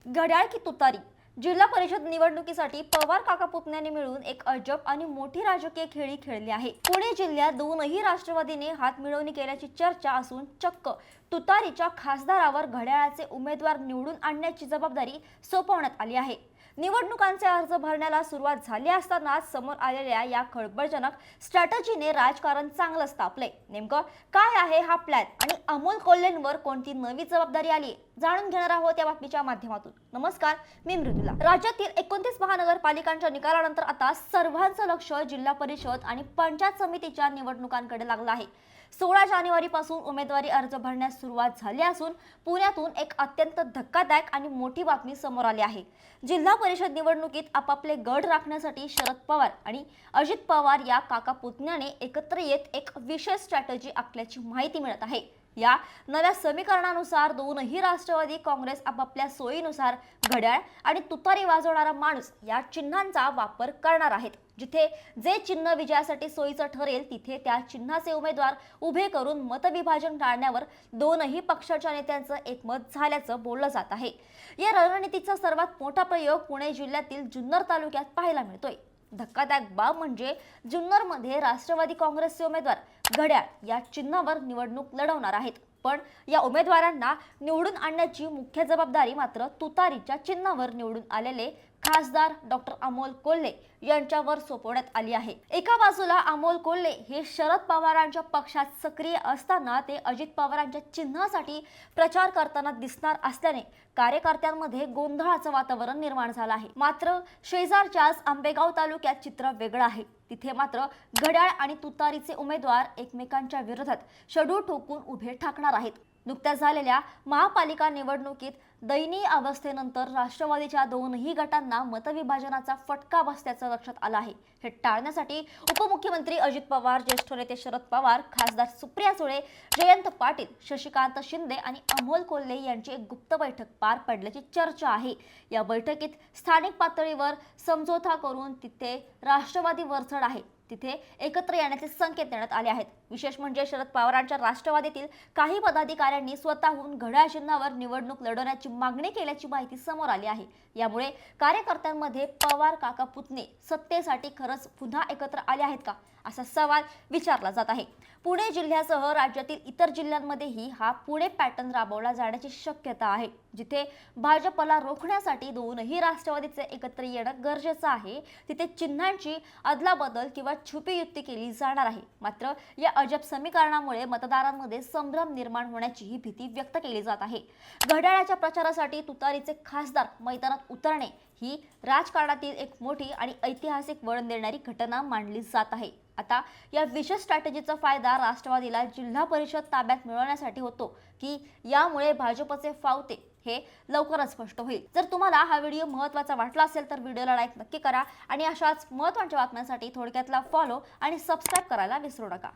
घड्याळ की तुतारी. जिल्हा परिषद निवडणुकीसाठी पवार काका पुतण्यांनी मिळून एक अजब आणि मोठी राजकीय खेळी खेळली आहे. पुणे जिल्ह्यात दोनही राष्ट्रवादीने हात मिळवणी केल्याची चर्चा असून चक्क तुतारीच्या खासदारावर घड्याळाचे उमेदवार निवडून आणण्याची जबाबदारी सोपवण्यात आली आहे. निवडणुकांचे अर्ज भरण्याला सुरुवात झाली असतानाच समोर आलेल्या या खळबळजनक स्ट्रॅटेजीने राजकारण चांगलंच तापलंय. नेमकं काय आहे हा प्लॅन आणि अमोल कोल्हेंवर कोणती नवी जबाबदारी आली जाणून घेणार आहोत या बातमीच्या माध्यमातून. नमस्कार, मी मृदुला. राज्यातील 29 महानगरपालिकांच्या निकालानंतर आता सर्वांचं लक्ष जिल्हा परिषद आणि पंचायत समितीच्या निवडणुकांकडे लागलं आहे. 16 जानेवारीपासून उमेदवारी अर्ज भरण्यास सुरुवात झाली असून पुण्यातून एक अत्यंत धक्कादायक आणि मोठी बातमी समोर आली आहे. जिल्हा परिषद निवडणुकीत आपापले गड राखण्यासाठी शरद पवार आणि अजित पवार या काका पुतण्याने एकत्र येत एक विशेष स्ट्रॅटेजी आखल्याची माहिती मिळत आहे. या नव्या समीकरणानुसार दोनही राष्ट्रवादी काँग्रेस आपापल्या सोयीनुसार घड्याळ आणि तुतारी वाजवणारा माणूस या चिन्हांचा वापर करणार आहेत. जिथे जे चिन्ह विजयासाठी सोयीचं ठरेल तिथे त्या चिन्हाचे उमेदवार उभे करून मतविभाजन टाळण्यावर दोनही पक्षाच्या नेत्यांचं एकमत झाल्याचं बोललं जात आहे. या रणनीतीचा सर्वात मोठा प्रयोग पुणे जिल्ह्यातील जुन्नर तालुक्यात पाहायला मिळतोय. धक्कादायक बाब म्हणजे जुन्नरमध्ये राष्ट्रवादी काँग्रेसचे उमेदवार घड्याळ या चिन्हावर निवडणूक लढवणार आहेत. पण या उमेदवारांना निवडून आणण्याची मुख्य जबाबदारी मात्र तुतारीच्या चिन्हावर निवडून आलेले खासदार डॉक्टर अमोल कोल्हे यांच्यावर सोपवण्यात आली आहे. एका बाजूला अमोल कोल्हे हे शरद पवारांच्या पक्षात सक्रिय असताना ते अजित पवारांच्या चिन्हासाठी प्रचार करताना दिसणार असल्याने कार्यकर्त्यांमध्ये गोंधळाचं वातावरण निर्माण झालं आहे. मात्र शेजारच्याच आंबेगाव तालुक्यात चित्र वेगळं आहे. तिथे मात्र घड्याळ आणि तुतारीचे उमेदवार एकमेकांच्या विरोधात शडू ठोकून उभे ठाकणार आहेत. नुकत्याच झालेल्या महापालिका निवडणुकीत दयनीय अवस्थेनंतर राष्ट्रवादीच्या दोनही गटांना मतविभाजनाचा फटका बसल्याचं लक्षात आलं आहे. हे टाळण्यासाठी उपमुख्यमंत्री अजित पवार, ज्येष्ठ नेते शरद पवार, खासदार सुप्रिया सुळे, जयंत पाटील, शशिकांत शिंदे आणि अमोल कोल्हे यांची एक गुप्त बैठक पार पडल्याची चर्चा आहे. या बैठकीत स्थानिक पातळीवर समझोता करून तिथे राष्ट्रवादी वरचढ आहे तिथे एकत्र येण्याचे संकेत देण्यात आले आहेत. विशेष म्हणजे शरद पवारांच्या राष्ट्रवादीतील काही पदाधिकाऱ्यांनी स्वतःहून घड्याळ चिन्हावर निवडणूक लढवण्याची मागणी केल्याची माहिती समोर आली आहे. यामुळे कार्यकर्त्यांमध्ये पवार काका पुतणे सत्तेसाठी खरंच पुन्हा एकत्र आले आहेत का असा सवाल विचारला जात आहे. पुणे जिल्ह्यासह राज्यातील इतर जिल्ह्यांमध्येही हा पुणे पॅटर्न राबवला जाण्याची शक्यता आहे. जिथे भाजपला रोखण्यासाठी दोनही राष्ट्रवादीचे एकत्र येणं गरजेचं आहे तिथे चिन्हांची अदलाबदल किंवा छुपी युक्ती केली जाणार आहे. मात्र या अजब समीकरणामुळे मतदारांमध्ये संभ्रम निर्माण होण्याची भीती व्यक्त केली जात आहे. घड्याळाच्या प्रचारासाठी तुतारीचे खासदार मैदानात उतरणे ही राजकारणातील एक मोठी आणि ऐतिहासिक वळण देणारी घटना मानली जात आहे. आता या विशेष स्ट्रॅटेजीचा फायदा राष्ट्रवादीला जिल्हा परिषद ताब्यात मिळवण्यासाठी होतो की यामुळे भाजपचे फावते हे लवकरच स्पष्ट होईल. जर तुम्हाला हा व्हिडिओ महत्त्वाचा वाटला असेल तर व्हिडिओला लाईक नक्की करा आणि अशाच महत्त्वाच्या बातम्यांसाठी थोडक्यातला फॉलो आणि सबस्क्राईब करायला विसरू नका.